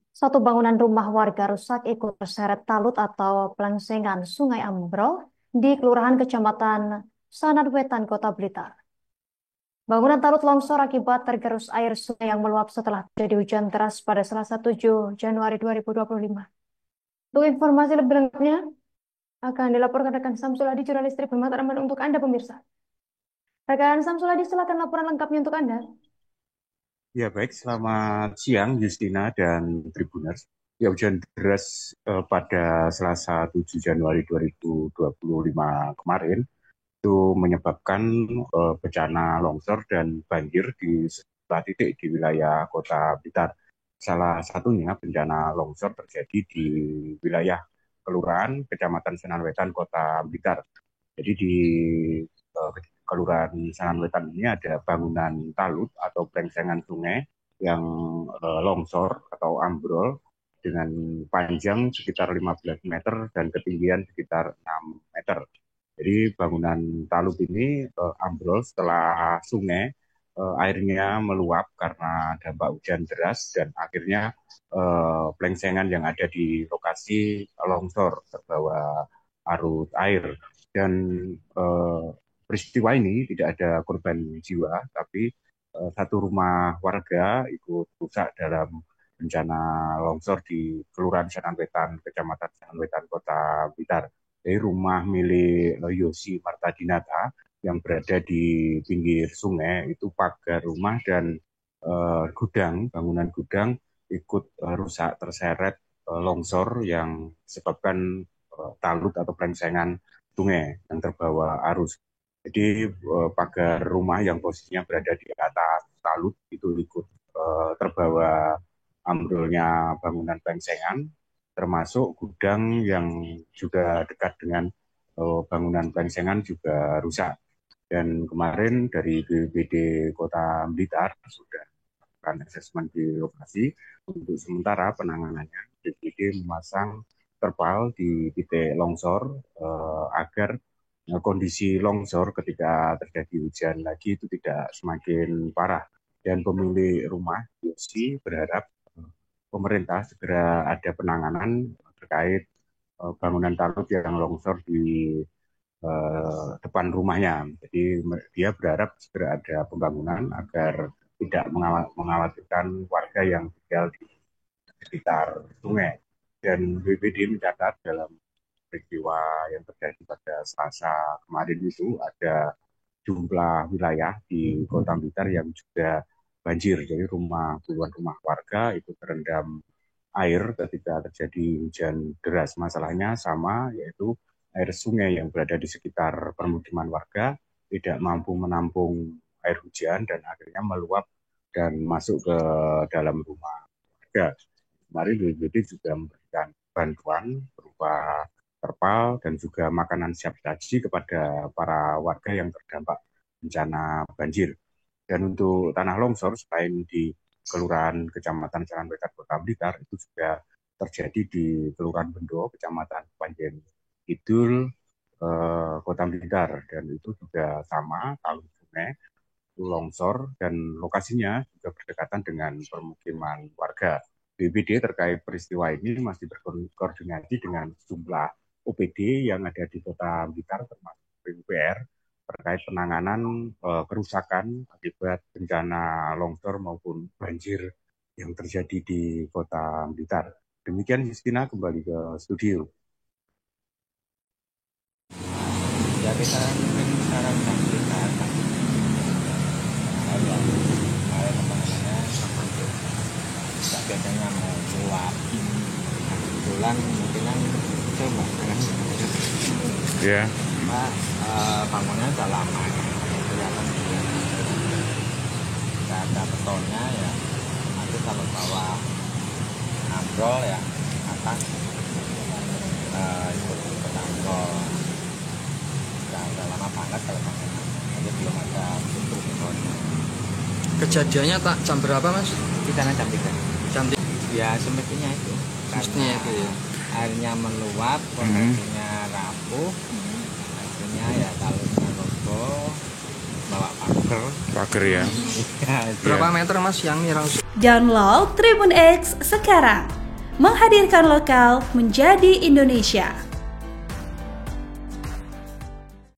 Satu bangunan rumah warga rusak ikut terseret talut atau pelangsengan Sungai Ambrol di Kelurahan Kecamatan Sanadwetan, Kota Blitar. Bangunan talut longsor akibat tergerus air sungai yang meluap setelah terjadi hujan deras pada Selasa 7 Januari 2025. Untuk informasi lebih lengkapnya akan dilaporkan rekan Samsul Adi, jurnalis Tribun Mataraman untuk Anda pemirsa. Rekan Samsul Adi, silakan laporan lengkapnya untuk Anda. Ya baik, selamat siang Justina dan Tribuners. Ya hujan deras pada Selasa 7 Januari 2025 kemarin itu menyebabkan bencana longsor dan banjir di sejumlah titik di wilayah Kota Blitar. Salah satunya bencana longsor terjadi di wilayah Kelurahan Kecamatan Senanwetan, Kota Blitar. Jadi di uh, Kelurahan Sananwetan ini ada bangunan talut atau plengsengan sungai yang longsor atau ambrol dengan panjang sekitar 15 meter dan ketinggian sekitar 6 meter. Jadi bangunan talut ini ambrol setelah sungai airnya meluap karena dampak hujan deras dan akhirnya plengsengan yang ada di lokasi longsor terbawa arus air. Dan eh, peristiwa ini tidak ada korban jiwa, tapi satu rumah warga ikut rusak dalam bencana longsor di Kelurahan Sananwetan, Kecamatan Sananwetan, Kota Blitar. Jadi rumah milik Yosi Martadinata yang berada di pinggir sungai itu pagar rumah dan gudang, bangunan gudang ikut rusak terseret longsor yang disebabkan talut atau plengsengan sungai yang terbawa arus. Jadi pagar rumah yang posisinya berada di atas talut itu ikut terbawa ambrolnya bangunan plengsengan, termasuk gudang yang juga dekat dengan bangunan plengsengan juga rusak. Dan kemarin dari BPBD Kota Blitar sudah melakukan asesmen di lokasi. Untuk sementara penanganannya, BPBD memasang terpal di titik longsor agar kondisi longsor ketika terjadi hujan lagi itu tidak semakin parah. Dan pemilik rumah Yosi berharap pemerintah segera ada penanganan terkait bangunan talut yang longsor di depan rumahnya. Jadi dia berharap segera ada pembangunan agar tidak mengkhawatirkan warga yang tinggal di sekitar sungai. Dan BPD mencatat dalam peristiwa yang terjadi pada Selasa kemarin itu ada jumlah wilayah di Kota Blitar yang juga banjir. Jadi puluhan rumah warga itu terendam air ketika terjadi hujan deras. Masalahnya sama, yaitu air sungai yang berada di sekitar permukiman warga tidak mampu menampung air hujan dan akhirnya meluap dan masuk ke dalam rumah warga. Kemarin BPBD juga memberikan bantuan berupa terpal dan juga makanan siap saji kepada para warga yang terdampak bencana banjir. Dan untuk tanah longsor selain di Kelurahan Kecamatan Sananwetan, Kota Blitar itu juga terjadi di Kelurahan Bendo, Kecamatan Panjen Kidul, Kota Blitar, dan itu juga sama talus sungai itu longsor dan lokasinya juga berdekatan dengan permukiman warga. BPD terkait peristiwa ini masih berkoordinasi dengan sejumlah OPD yang ada di Kota Blitar termasuk PUPR terkait penanganan kerusakan akibat bencana longsor maupun banjir yang terjadi di Kota Blitar. Demikian Justina, kembali ke studio. Ya kita mungkin sekarang kita yang kemarin penanganannya tidak biasanya mau keluar. Nah, kebetulan mungkinan coba kan. Ya. Cuma bangunnya sudah lama kelihatan tidak ada betonnya ya. Nanti kalau bawa ambrol ya atas ikut ambrol. Udah lama banget kalau bangunan. Jadi belum ada bentuk betonnya. Kejadiannya tak jam berapa mas? Di sana jam 3. Jam 3. Ya semestinya itu. Semestinya itu ya. Airnya meluap, pondasinya rapuh, akhirnya ya talutnya roboh, bawa pagar. Pagar ya. Berapa meter mas yang nyerang? Download Tribun X sekarang, menghadirkan lokal menjadi Indonesia.